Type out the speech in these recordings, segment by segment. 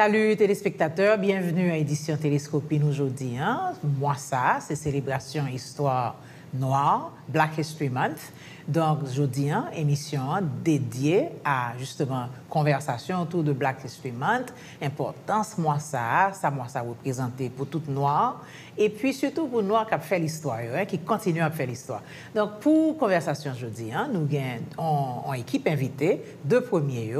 Salut téléspectateurs, bienvenue à Édition Télescopine aujourd'hui. Moi ça, c'est célébration Histoire Noire, Black History Month. Donc aujourd'hui, émission dédiée à justement conversation autour de Black History Month, importance moi ça représenté pour tout noir et puis surtout pour noir qui a fait l'histoire, qui continue à faire l'histoire. Donc pour conversation aujourd'hui, nous avons une équipe invitée, deux premiers.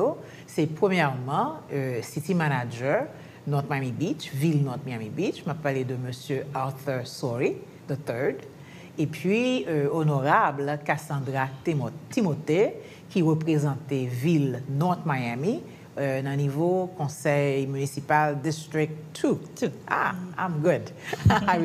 C'est premièrement City Manager North Miami Beach, ville North Miami Beach. Je vais parler de Monsieur Arthur Sorey III. Et puis, honorable Cassandra Timothée, qui représentait ville North Miami, dans le niveau conseil municipal District 2. Ah, I'm good. I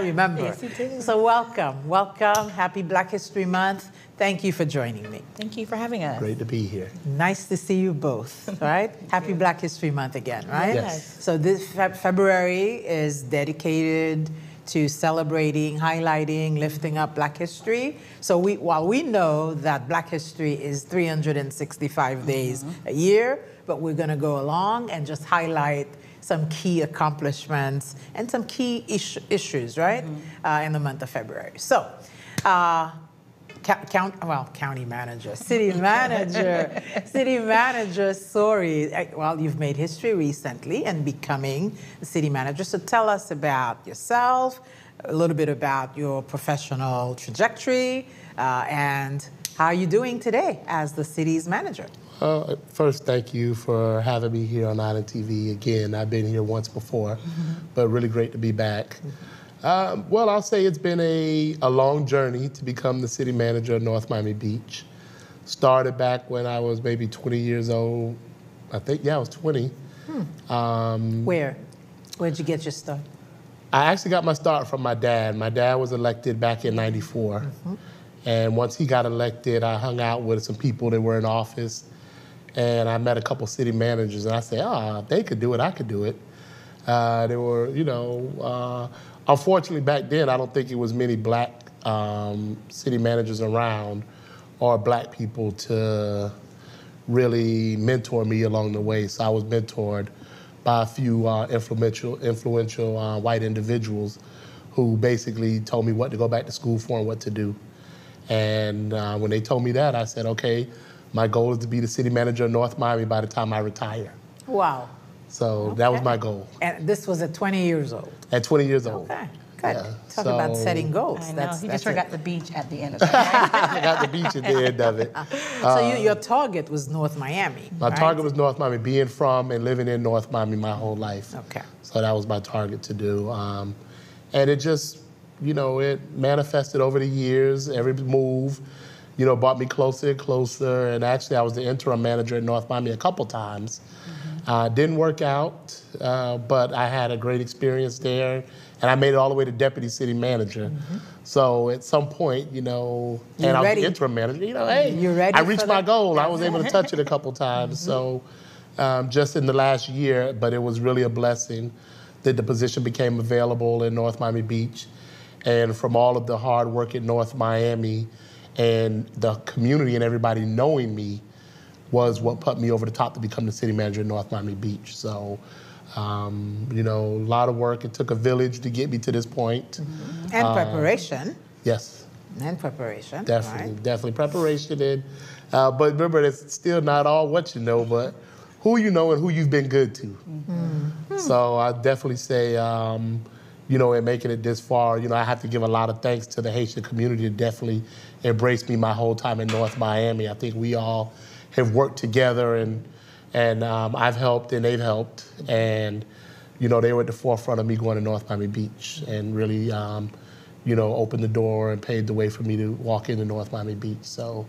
remember. Yes, you did. So welcome. Happy Black History Month. Thank you for joining me. Thank you for having us. Great to be here. Nice to see you both, right? Happy Black History Month again, right? Yes. So this February is dedicated to celebrating, highlighting, lifting up Black history. So while we know that Black history is 365 days a year, but we're going to go along and just highlight some key accomplishments and some key issues, right, in the month of February. So, county manager, city manager Sorey. Well, you've made history recently and becoming the city manager. So tell us about yourself, a little bit about your professional trajectory, and how are you doing today as the city's manager? First, thank you for having me here on Island TV again. I've been here once before, but really great to be back. Well, I'll say it's been a long journey to become the city manager of North Miami Beach. Started back when I was maybe 20 years old. I think, yeah, I was 20. Where'd you get your start? I actually got my start from my dad. My dad was elected back in '94. And once he got elected, I hung out with some people that were in office. And I met a couple city managers. And I said, if they could do it, I could do it. They were, unfortunately, back then, I don't think it was many black city managers around or black people to really mentor me along the way. So I was mentored by a few influential white individuals who basically told me what to go back to school for and what to do. And when they told me that, I said, okay, my goal is to be the city manager of North Miami by the time I retire. Wow. So that was my goal. And this was at 20 years old? At 20 years old. Okay, good. Yeah, Talk about setting goals. I know, he just forgot the beach at the end of it. I got the beach at the end of it. So your target was North Miami, My right? target was North Miami, being from and living in North Miami my whole life. Okay. So that was my target to do. And it just, it manifested over the years. Every move, brought me closer and closer. And actually, I was the interim manager at North Miami a couple times. Didn't work out, but I had a great experience there. And I made it all the way to deputy city manager. So at some point, and I was the interim manager, I reached my goal. I was able to touch it a couple times. So just in the last year, but it was really a blessing that the position became available in North Miami Beach. And from all of the hard work at North Miami and the community and everybody knowing me was what put me over the top to become the city manager of North Miami Beach. So, a lot of work. It took a village to get me to this point. And preparation. Yes. And preparation. Definitely, right? definitely preparation. And, but remember, it's still not all what you know, but who you know and who you've been good to. So I definitely say, in making it this far, I have to give a lot of thanks to the Haitian community that definitely embraced me my whole time in North Miami. I think we all have worked together and I've helped and they've helped. And, they were at the forefront of me going to North Miami Beach and really, opened the door and paved the way for me to walk into North Miami Beach. So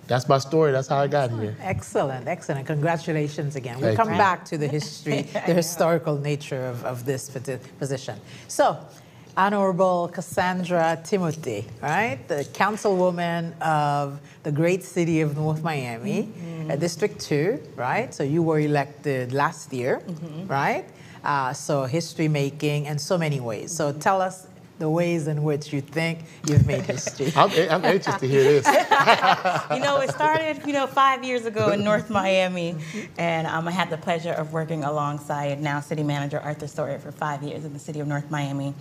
that's my story. That's how I got here. Excellent, excellent. Congratulations again. We'll Thank come you. back to the history, the historical nature of this position. So, Honorable Cassandra Timothée, right? The councilwoman of the great city of North Miami, District 2, right? So you were elected last year, right? So history making in so many ways. So tell us the ways in which you think you've made history. I'm anxious to hear this. It started, 5 years ago in North Miami, and I had the pleasure of working alongside now City Manager Arthur Sorey for 5 years in the city of North Miami.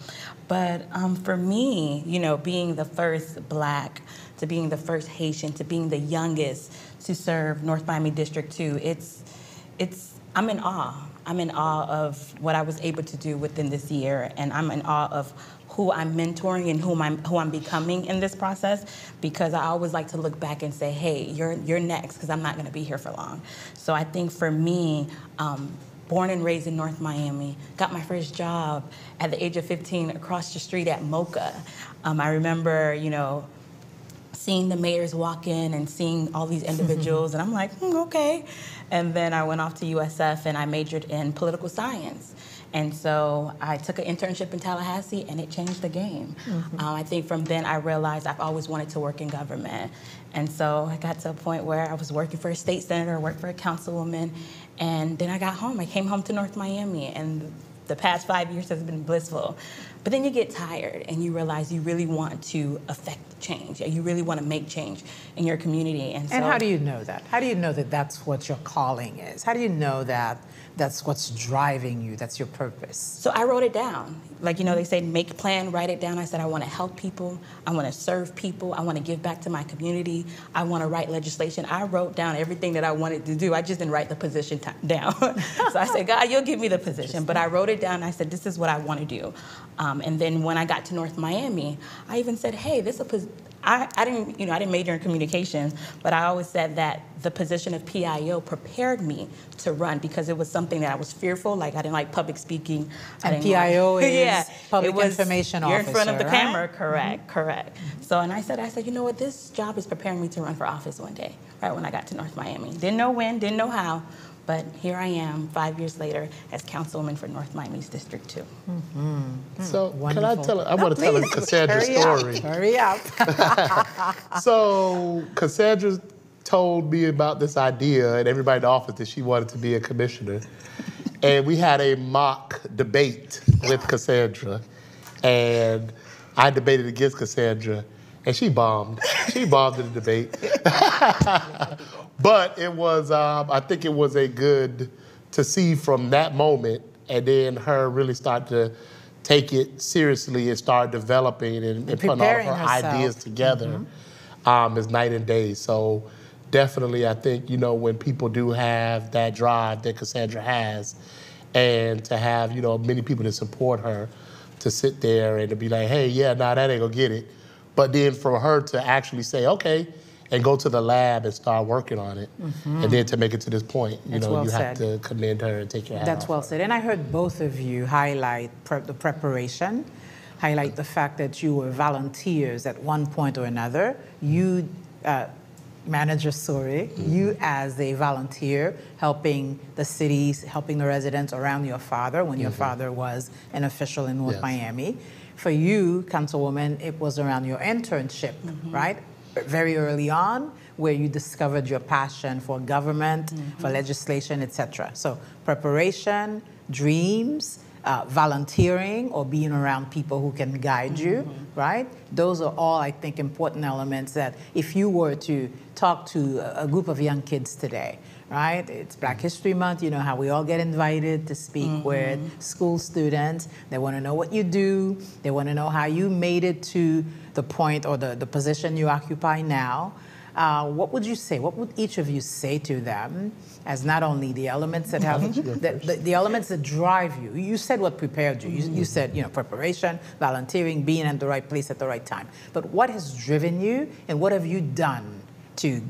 But for me, being the first Black, to being the first Haitian, to being the youngest to serve North Miami District 2, I'm in awe. I'm in awe of what I was able to do within this year, and I'm in awe of who I'm mentoring and who I'm becoming in this process, because I always like to look back and say, hey, you're next, because I'm not going to be here for long. So I think for me, born and raised in North Miami, got my first job at the age of 15 across the street at Mocha. I remember, seeing the mayors walk in and seeing all these individuals, and I'm like, okay. And then I went off to USF and I majored in political science. And so I took an internship in Tallahassee, and it changed the game. I think from then I realized I've always wanted to work in government. And so I got to a point where I was working for a state senator, worked for a councilwoman, and then I got home. I came home to North Miami, and the past 5 years has been blissful. But then you get tired and you realize you really want to affect change. You really want to make change in your community. And how do you know that? How do you know that that's what your calling is? How do you know that that's what's driving you, that's your purpose? So I wrote it down. Like, they say, make a plan, write it down. I said, I want to help people. I want to serve people. I want to give back to my community. I want to write legislation. I wrote down everything that I wanted to do. I just didn't write the position down. So I said, God, you'll give me the position. But I wrote it down. And I said, this is what I want to do. And then when I got to North Miami, I even said, hey, this is a position. I didn't major in communications, but I always said that the position of PIO prepared me to run, because it was something that I was fearful. Like, I didn't like public speaking. And PIO is Public Information Officer, you're in front of the right? camera, correct. So, and I said, you know what, this job is preparing me to run for office one day, right when I got to North Miami. Didn't know when, didn't know how, but here I am 5 years later as councilwoman for North Miami's District 2. So Wonderful. can I want to tell Cassandra's story. Hurry up. So Cassandra told me about this idea, and everybody in the office, that she wanted to be a commissioner. And we had a mock debate with Cassandra, and I debated against Cassandra, and she bombed. She bombed in the debate. But it was, I think it was to see from that moment, and then her really start to take it seriously and start developing and putting all of her ideas together is night and day. So definitely, I think, when people do have that drive that Cassandra has, and to have, many people to support her, to sit there and to be like, hey, yeah, that ain't gonna get it. But then for her to actually say, okay, and go to the lab and start working on it, and then to make it to this point, you have to commend her and take your hat off. That's well said. And I heard both of you highlight the preparation, highlight the fact that you were volunteers at one point or another. You, Manager Sorey, you as a volunteer helping the cities, helping the residents around your father when your father was an official in North Miami. For you, Councilwoman, it was around your internship, right? Very early on, where you discovered your passion for government, for legislation, etc. So preparation, dreams, volunteering, or being around people who can guide you, right? Those are all, I think, important elements that if you were to talk to a group of young kids today, right? It's Black History Month. You know how we all get invited to speak with school students. They want to know what you do. They want to know how you made it to the point or the position you occupy now. What would you say? What would each of you say to them as not only the elements that have the elements that drive you? You said what prepared you. You said, preparation, volunteering, being at the right place at the right time. But what has driven you, and what have you done to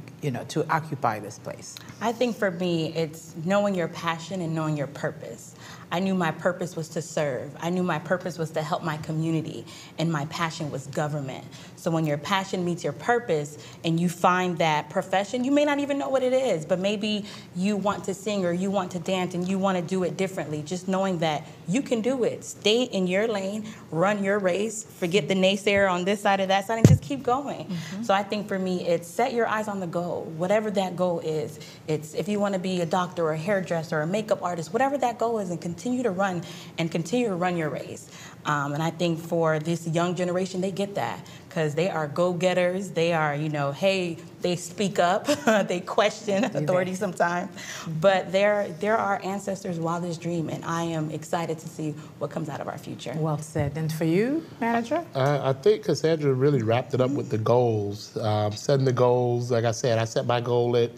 occupy this place? I think for me, it's knowing your passion and knowing your purpose. I knew my purpose was to serve. I knew my purpose was to help my community, and my passion was government. So when your passion meets your purpose and you find that profession, you may not even know what it is, but maybe you want to sing or you want to dance and you want to do it differently. Just knowing that you can do it. Stay in your lane, run your race, forget the naysayer on this side or that side, and just keep going. So I think for me, it's set your eyes on the goal, whatever that goal is. It's if you want to be a doctor or a hairdresser or a makeup artist, whatever that goal is, and continue to run your race. And I think for this young generation, they get that because they are go-getters. They are, hey, they speak up, they question authority sometimes. But they're our ancestors' wildest dream, and I am excited to see what comes out of our future. Well said. And for you, manager? I think Cassandra really wrapped it up with the goals. Setting the goals, like I said, I set my goal at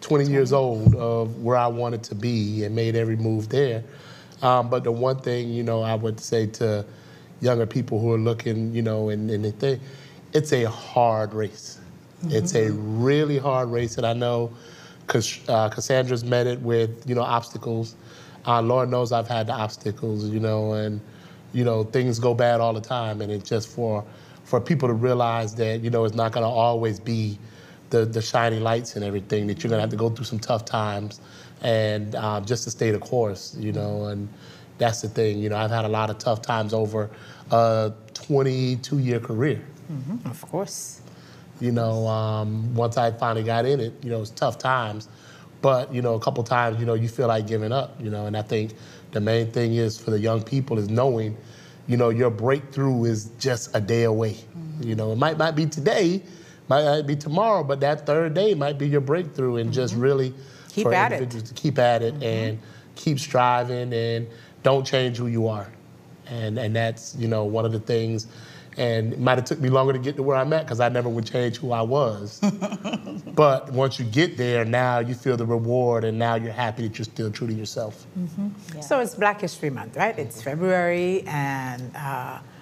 20 years old of where I wanted to be and made every move there. But the one thing, I would say to younger people who are looking, and they think, it's a hard race. It's a really hard race, and I know Cassandra's met it with, obstacles. Lord knows I've had the obstacles, and, things go bad all the time, and it's just for people to realize that, it's not going to always be the shiny lights and everything, that you're going to have to go through some tough times and just to stay the course, and that's the thing. I've had a lot of tough times over a 22-year career. Of course. Once I finally got in it, it was tough times. But, a couple times, you feel like giving up, and I think the main thing is for the young people is knowing, your breakthrough is just a day away. It might not be today, might not be tomorrow, but that third day might be your breakthrough, and just really keep at it. To keep at it and keep striving and don't change who you are. And that's, one of the things. And it might have took me longer to get to where I'm at because I never would change who I was. But once you get there, now you feel the reward, and now you're happy that you're still true to yourself. Yeah. So it's Black History Month, right? It's February, and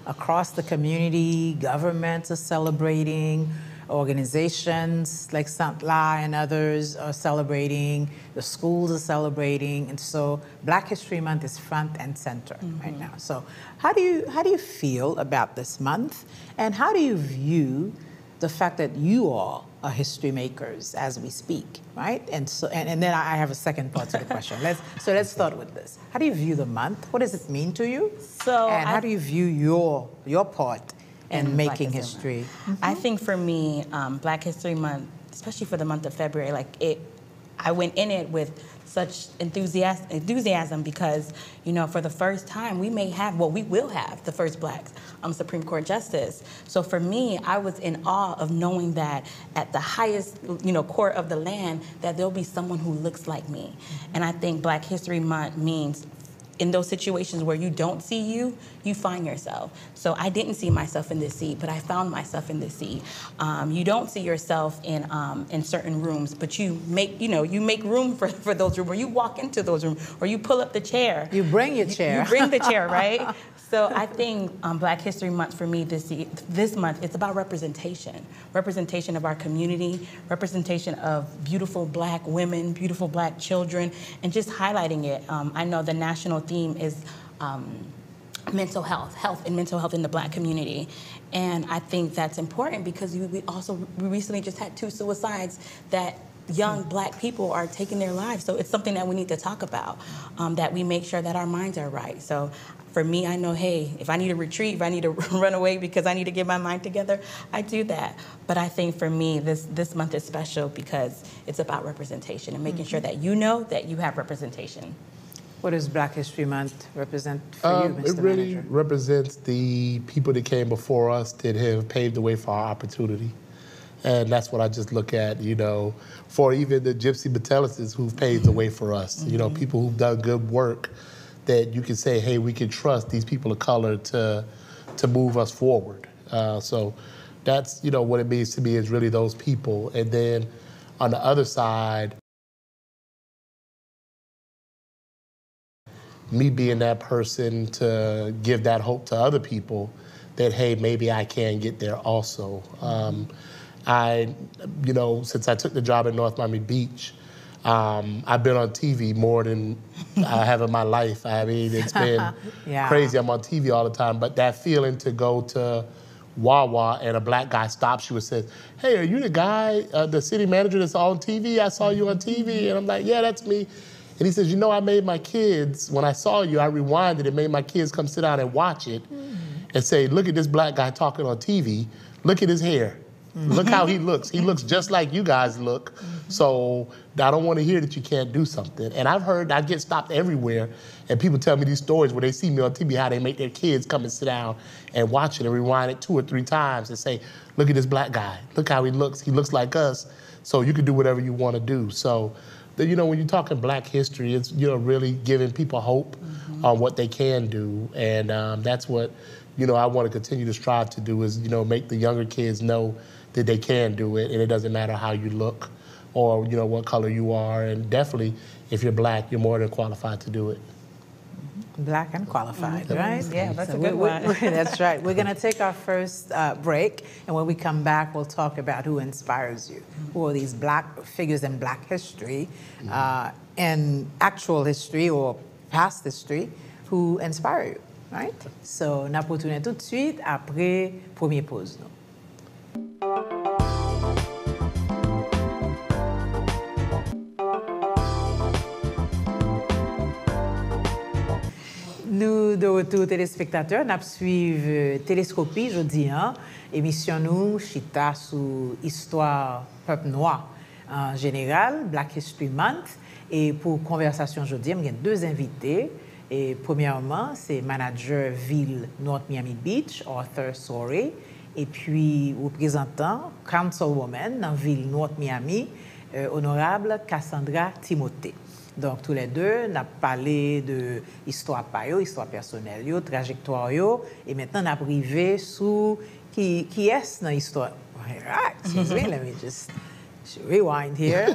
across the community, governments are celebrating, organizations like St. La and others are celebrating, the schools are celebrating, and so Black History Month is front and center right now. So how do you feel about this month, and how do you view the fact that you all are history makers as we speak, right? And so and then I have a second part to the question. Let's start with this. How do you view the month? What does it mean to you? And how do you view your part in making history? I think for me, Black History Month, especially for the month of February, I went in it with such enthusiasm because, for the first time, we will have the first Black Supreme Court Justice. So for me, I was in awe of knowing that at the highest, court of the land, that there'll be someone who looks like me. And I think Black History Month means in those situations where you don't see you find yourself. So I didn't see myself in this seat, but I found myself in this seat. You don't see yourself in certain rooms, but you make room for those rooms, or you walk into those rooms, or you pull up the chair. You bring your chair. You bring the chair, right? So I think Black History Month for me this month, it's about representation of our community, representation of beautiful Black women, beautiful Black children, and just highlighting it. I know the national theme is mental health and mental health in the Black community. And I think that's important because we recently just had 2 suicides that young Black people are taking their lives. So it's something that we need to talk about, that we make sure that our minds are right. So for me, I know, hey, if I need to retreat, if I need to run away because I need to get my mind together, I do that. But I think for me, this month is special because it's about representation and making sure that you know that you have representation. What does Black History Month represent for you, Mr. It really Manager? represents the people that came before us that have paved the way for our opportunity. And that's what I just look at, for even the Gypsy Metellises who've paved the way for us, people who've done good work that you can say, hey, we can trust these people of color to move us forward. So that's, what it means to me is really those people. And then on the other side, me being that person to give that hope to other people that, hey, maybe I can get there also. Since I took the job in North Miami Beach, I've been on TV more than I have in my life. I mean, it's been crazy. I'm on TV all the time. But that feeling to go to Wawa and a Black guy stops you and says, hey, are you the guy, the city manager that's on TV? I saw you on TV. And I'm like, yeah, that's me. And he says, I made my kids, when I saw you, I rewinded and made my kids come sit down and watch it and say, look at this Black guy talking on TV. Look at his hair. Look how he looks. He looks just like you guys look. So I don't want to hear that you can't do something. And I've heard, I get stopped everywhere, and people tell me these stories where they see me on TV, how they make their kids come and sit down and watch it and rewind it 2 or 3 times and say, look at this black guy. Look how he looks. He looks like us. So you can do whatever you want to do. So, when you're talking black history, it's, really giving people hope on what they can do. And that's what, I want to continue to strive to do is, make the younger kids know that they can do it, and it doesn't matter how you look or, what color you are. And definitely, if you're black, you're more than qualified to do it. Black and qualified, right? Yeah, that's a good one. That's right. We're going to take our first break, and when we come back, we'll talk about who inspires you. Who are these black figures in black history, and actual history or past history, who inspire you, right? So, on va retourner tout de suite après première pause. Nous, de retour téléspectateurs, nous suivons Télescopie jeudi, émission nous, chita sur histoire peuple noir en général, Black History Month. Et pour conversation aujourd'hui, il y a 2 invités. Et premièrement, c'est manager ville North Miami Beach, Arthur Sorey, et puis représentant councilwoman dans ville North Miami, honorable Cassandra Timothée. Donc, tous les deux, on a parlé de l'histoire histoire personnelle, trajectoire, et maintenant, on a privé sur qui est dans l'histoire. Right, excuse me, let me just rewind here.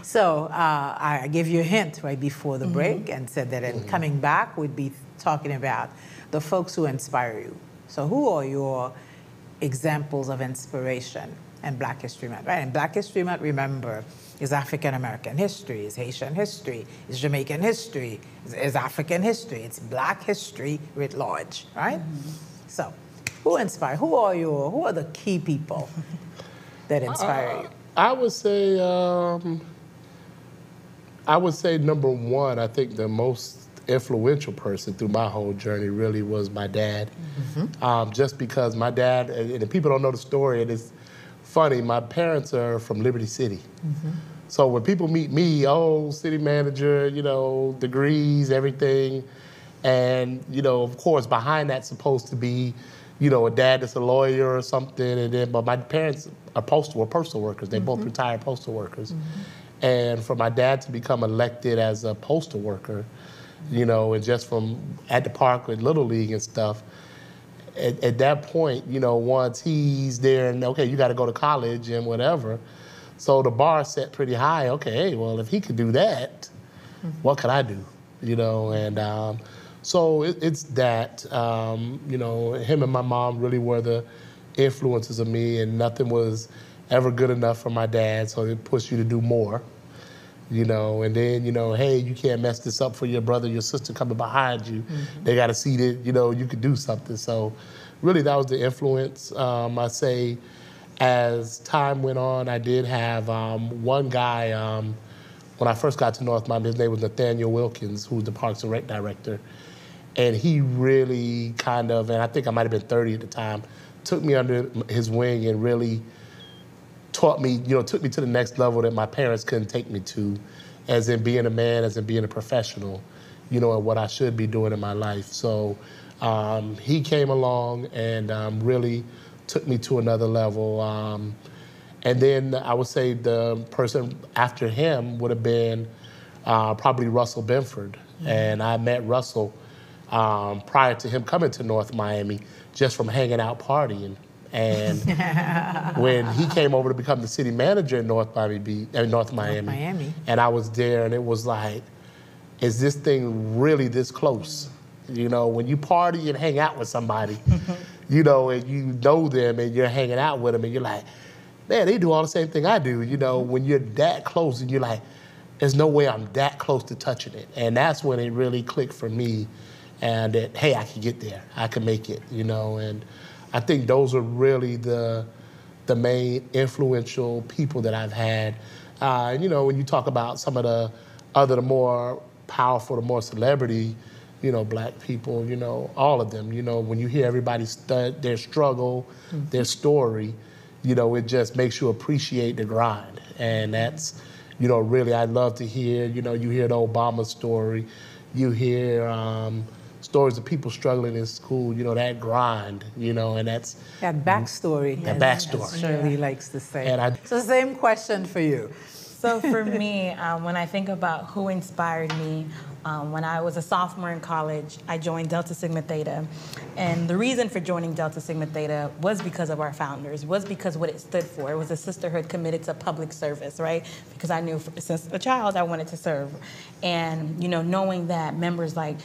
So, I gave you a hint right before the break and said that in coming back, we'd be talking about the folks who inspire you. So, who are your examples of inspiration in Black History Month, right? And Black History Month, remember, is African-American history, is Haitian history, is Jamaican history, is African history, it's Black history writ large, right? So, who are the key people that inspire you? I would say number one, I think the most influential person through my whole journey really was my dad. Just because my dad, and if people don't know the story, it is funny, my parents are from Liberty City. So when people meet me, city manager, degrees, everything, and, of course, behind that's supposed to be, a dad that's a lawyer or something, but my parents are postal workers. They're both retired postal workers. And for my dad to become elected as a postal worker, and just from at the park with Little League and stuff, at that point, once he's there and, okay, you got to go to college and whatever. So the bar set pretty high. Okay, well, if he could do that, what could I do? And so it's that, him and my mom really were the influences of me, and nothing was ever good enough for my dad, so it pushed you to do more. And then, hey, you can't mess this up for your brother, your sister coming behind you. They got to see that, you could do something. So really that was the influence. I say as time went on, I did have one guy, when I first got to North Miami, his name was Nathaniel Wilkins, who was the Parks and Rec director. And he really kind of, and I think I might have been 30 at the time, took me under his wing and really taught me, took me to the next level that my parents couldn't take me to, as in being a man, as in being a professional, and what I should be doing in my life. So he came along and really took me to another level. And then I would say the person after him would have been probably Russell Benford. And I met Russell prior to him coming to North Miami, just from hanging out partying. And when he came over to become the city manager in North Miami, and I was there, and it was like, is this thing really this close? When you party and hang out with somebody, and you know them, and you're hanging out with them, and you're like, man, they do all the same thing I do. When you're that close, and you're like, there's no way I'm that close to touching it. And that's when it really clicked for me, and that, hey, I can get there. I can make it, and I think those are really the main influential people that I've had. When you talk about some of the more powerful, the more celebrity, Black people, all of them. When you hear everybody's their struggle, their story, it just makes you appreciate the grind. And that's, really, I love to hear, you hear the Obama story, you hear stories of people struggling in school, that grind, and that's... That backstory. That backstory. As Shirley likes to say. And so same question for you. So for me, when I think about who inspired me, when I was a sophomore in college, I joined Delta Sigma Theta. And the reason for joining Delta Sigma Theta was because of our founders, was because what it stood for. It was a sisterhood committed to public service, right? Because I knew since a child I wanted to serve. And, knowing that members like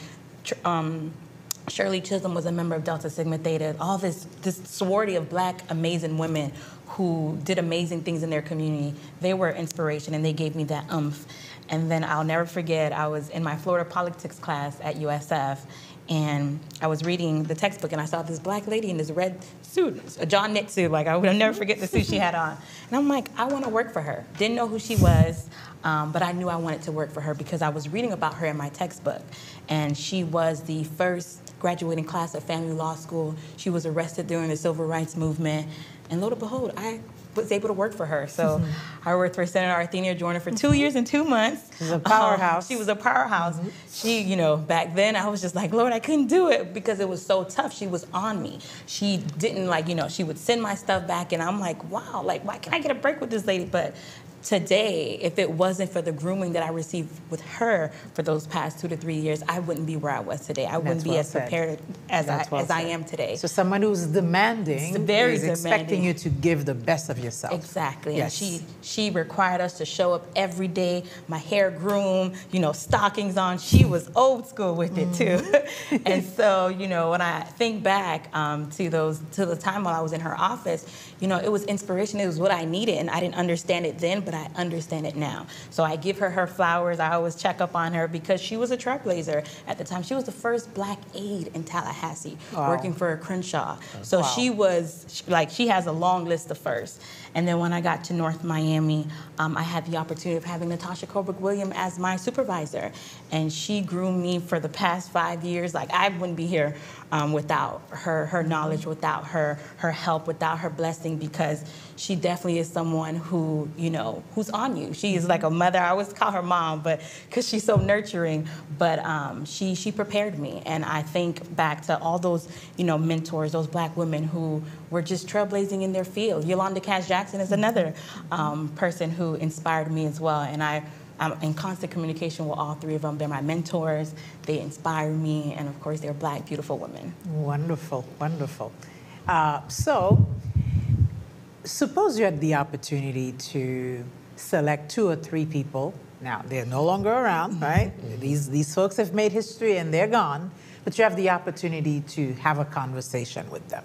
Shirley Chisholm was a member of Delta Sigma Theta, all this sorority of Black amazing women who did amazing things in their community, they were inspiration and they gave me that oomph. And then I'll never forget, I was in my Florida politics class at USF, and I was reading the textbook, and I saw this Black lady in this red suit, a John knit suit. Like, I will never forget the suit she had on. And I'm like, I want to work for her. Didn't know who she was, but I knew I wanted to work for her because I was reading about her in my textbook. And she was the first graduating class of FAMU Law School. She was arrested during the Civil Rights Movement. And lo and behold, I was able to work for her. So I worked for Senator Arthenia Joyner for 2 years and 2 months. She was a powerhouse. She was a powerhouse. She, back then I was just like, Lord, I couldn't do it because it was so tough. She was on me. She didn't she would send my stuff back and I'm like, wow, why can't I get a break with this lady? But today, if it wasn't for the grooming that I received with her for those past 2 to 3 years, I wouldn't be where I was today. I wouldn't be as prepared as I am today. So someone who's demanding is expecting you to give the best of yourself. Exactly. Yes. And she required us to show up every day, my hair groomed, stockings on. She was old school with it too. And so, when I think back to the time while I was in her office, it was inspiration. It was what I needed, and I didn't understand it then, but I understand it now. So I give her flowers. I always check up on her because she was a trailblazer at the time. She was the first Black aide in Tallahassee, working for a Crenshaw. So she was, she has a long list of firsts. And then when I got to North Miami, I had the opportunity of having Natasha Colbert-Williams as my supervisor. And she groomed me for the past 5 years. I wouldn't be here without her knowledge, without her help, without her blessing, because she definitely is someone who, who's on you. She is like a mother. I always call her mom, but because she's so nurturing. But she prepared me. And I think back to all those, mentors, those Black women who were just trailblazing in their field. Yolanda Cash Jackson is another person who inspired me as well. And I'm in constant communication with all three of them. They're my mentors. They inspire me. And of course, they're Black, beautiful women. Wonderful, wonderful. So suppose you had the opportunity to select 2 or 3 people. Now, they're no longer around, right? These folks have made history and they're gone, but you have the opportunity to have a conversation with them.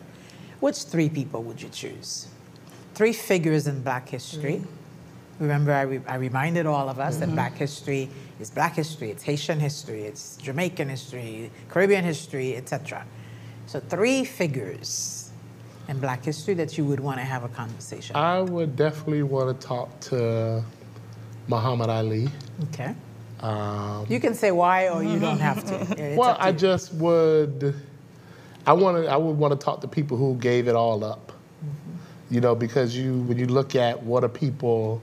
Which 3 people would you choose? 3 figures in Black history. Remember, I reminded all of us that Black history is Black history, it's Haitian history, it's Jamaican history, Caribbean history, etc. So 3 figures in Black history that you would want to have a conversation with. I would definitely want to talk to Muhammad Ali. Okay. You can say why, or you don't have to. Well, I just would. I would want to talk to people who gave it all up. Because when you look at what are people,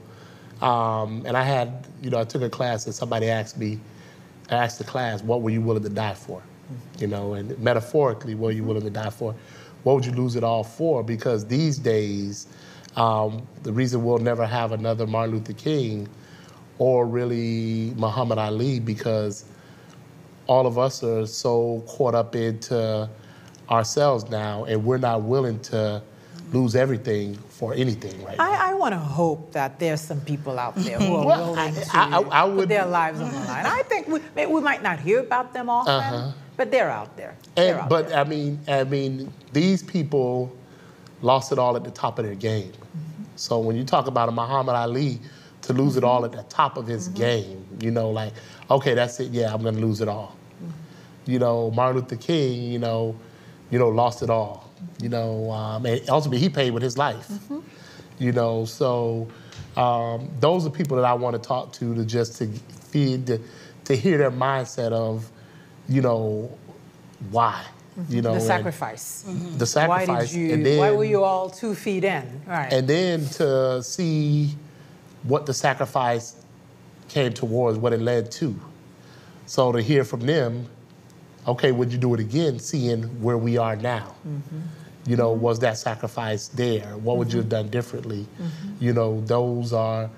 and I took a class and somebody asked the class, what were you willing to die for? And metaphorically, what are you willing to die for? What would you lose it all for? Because these days, the reason we'll never have another Martin Luther King or really Muhammad Ali, because all of us are so caught up into ourselves now, and we're not willing to lose everything for anything right now. I want to hope that there's some people out there who are willing to put their lives on the line. I think we might not hear about them often, but they're out there. I mean, these people lost it all at the top of their game. So when you talk about a Muhammad Ali, to lose it all at the top of his game, okay, that's it. Yeah, I'm going to lose it all. Martin Luther King, lost it all. And ultimately he paid with his life. So those are people that I want to talk to just to hear their mindset of, you know, why? You know, the sacrifice. The sacrifice. Why were you all 2 feet in? Right. And then to see what the sacrifice came towards, what it led to. So to hear from them, okay, would you do it again, seeing where we are now? You know, was that sacrifice there? What would you have done differently? You know, those are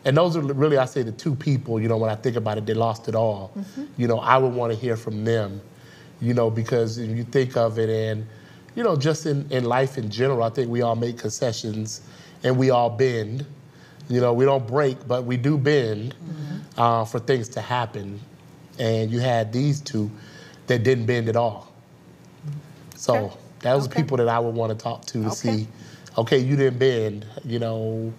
really, I say, the 2 people, you know, when I think about it, they lost it all. You know, I would want to hear from them, you know, because if you think of it, and, you know, just in life in general, I think we all make concessions and we all bend. You know, we don't break, but we do bend for things to happen. And you had these 2 that didn't bend at all. So that was the people that I would want to talk to see, okay, you didn't bend, you know.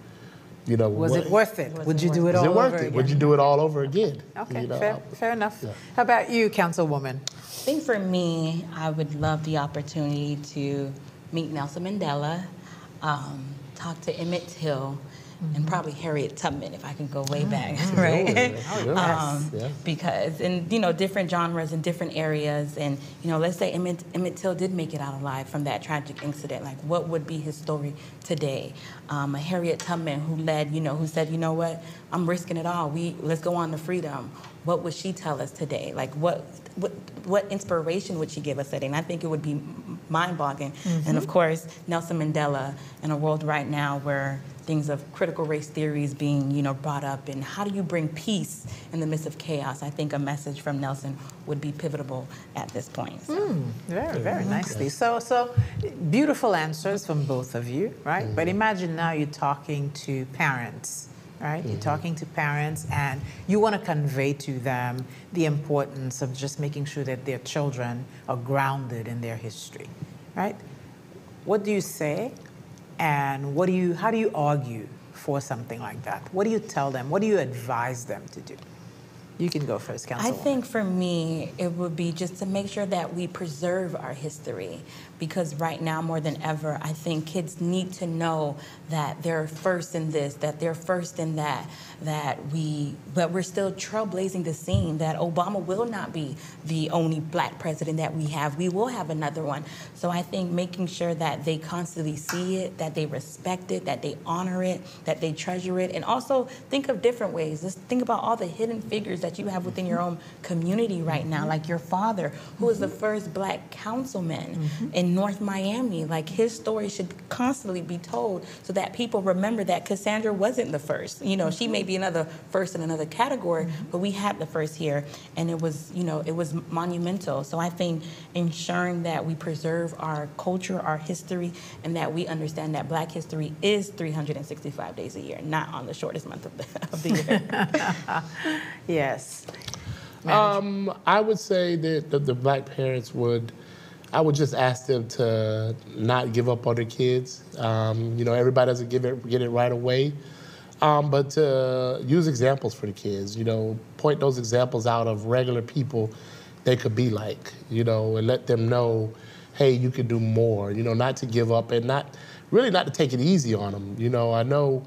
Was it worth it? Would you do it all over again? Would you do it all over again? Okay, you know? fair enough. Yeah. How about you, Councilwoman? I think for me, I would love the opportunity to meet Nelson Mandela, talk to Emmett Till, and probably Harriet Tubman, if I can go way back, right? Because in, you know, different genres and different areas, and, you know, let's say Emmett Till did make it out alive from that tragic incident. Like, what would be his story today? A Harriet Tubman who led, you know, who said, you know what, I'm risking it all. Let's go on to freedom. What would she tell us today? Like, what inspiration would she give us today? And I think it would be mind-boggling. And of course, Nelson Mandela, in a world right now where things of critical race theories being, you know, brought up, and how do you bring peace in the midst of chaos? I think a message from Nelson would be pivotal at this point. So. Very, very nicely. So beautiful answers from both of you, right? But imagine now you're talking to parents, right? You're talking to parents and you want to convey to them the importance of just making sure that their children are grounded in their history, right? What do you say? And how do you argue for something like that? What do you tell them? What do you advise them to do? You can go first, Councilwoman. I think for me, it would be just to make sure that we preserve our history, because right now more than ever, I think kids need to know that they're first in this, that they're first in that, but we're still trailblazing the scene, that Obama will not be the only Black president that we have. We will have another one. So I think making sure that they constantly see it, that they respect it, that they honor it, that they treasure it, and also think of different ways. Let's think about all the hidden figures that you have within your own community right now, like your father, who was the first Black councilman in North Miami. Like, his story should constantly be told so that people remember that Cassandra wasn't the first. You know, she may be another first in another category, but we had the first here, and it was, you know, it was monumental. So I think ensuring that we preserve our culture, our history, and that we understand that Black history is 365 days a year, not on the shortest month of the year. Yes. I would say that the Black parents I would just ask them to not give up on their kids. You know, everybody doesn't get it right away, but to use examples for the kids. You know, point those examples out of regular people they could be like. You know, and let them know, hey, you can do more. You know, not to give up and not to take it easy on them. You know, I know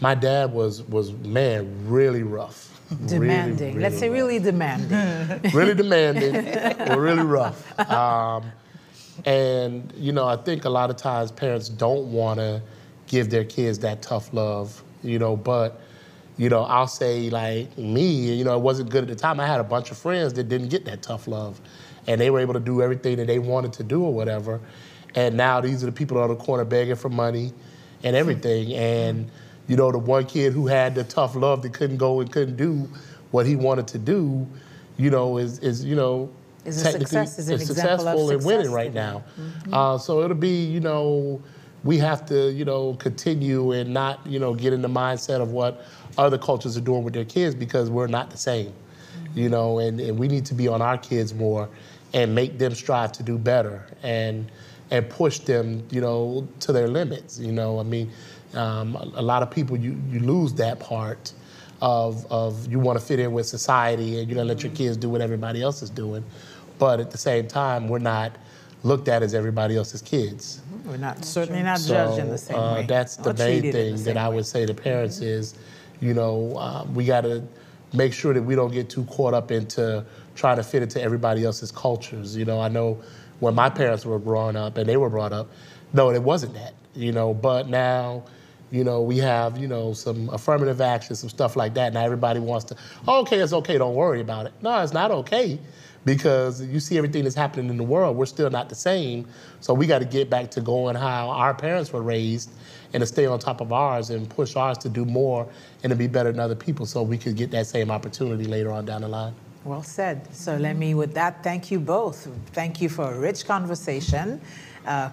my dad was really rough. Demanding. Really Let's say really demanding. Really demanding, or really rough. And, you know, I think a lot of times parents don't want to give their kids that tough love, you know, but, you know, I'll say, like, me, you know, it wasn't good at the time. I had a bunch of friends that didn't get that tough love, and they were able to do everything that they wanted to do or whatever. And now these are the people on the corner begging for money and everything. And, you know, the one kid who had the tough love that couldn't go and couldn't do what he wanted to do, you know, is you know, is a success, is an successful and winning right now. So it'll be, you know, we have to, you know, continue and not, you know, get in the mindset of what other cultures are doing with their kids, because we're not the same, you know, and we need to be on our kids more and make them strive to do better and push them, you know, to their limits. You know, I mean, a lot of people, you lose that part of you want to fit in with society and you're gonna let your kids do what everybody else is doing, but at the same time, we're not looked at as everybody else's kids. We're not certainly not judged in the same way. That's the main thing that I would say to parents is, you know, we gotta make sure that we don't get too caught up into trying to fit into everybody else's cultures. You know, I know when my parents were growing up and they were brought up, no, it wasn't that, you know, but now, you know, we have, you know, some affirmative action, some stuff like that. Now everybody wants to, oh, okay, it's okay, don't worry about it. No, it's not okay, because you see everything that's happening in the world, we're still not the same. So we got to get back to going how our parents were raised and to stay on top of ours and push ours to do more and to be better than other people so we could get that same opportunity later on down the line. Well said. So let me, with that, thank you both. Thank you for a rich conversation,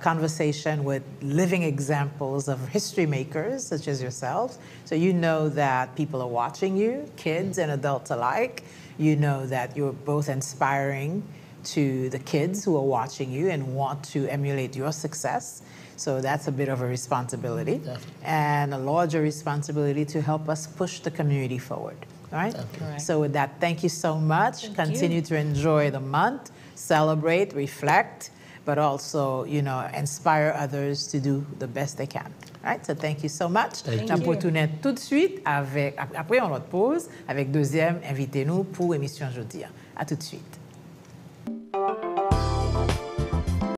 conversation with living examples of history makers such as yourselves. So you know that people are watching you, kids and adults alike. You know that you're both inspiring to the kids who are watching you and want to emulate your success. So that's a bit of a responsibility. Definitely. And a larger responsibility to help us push the community forward. All right? Correct. So with that, thank you so much. Continue to enjoy the month, celebrate, reflect, but also, you know, inspire others to do the best they can. All right? So thank you so much. Thank On retourne tout de suite avec, après on autre pause, avec deuxième invité nous pour émission Jeudi. À tout de suite.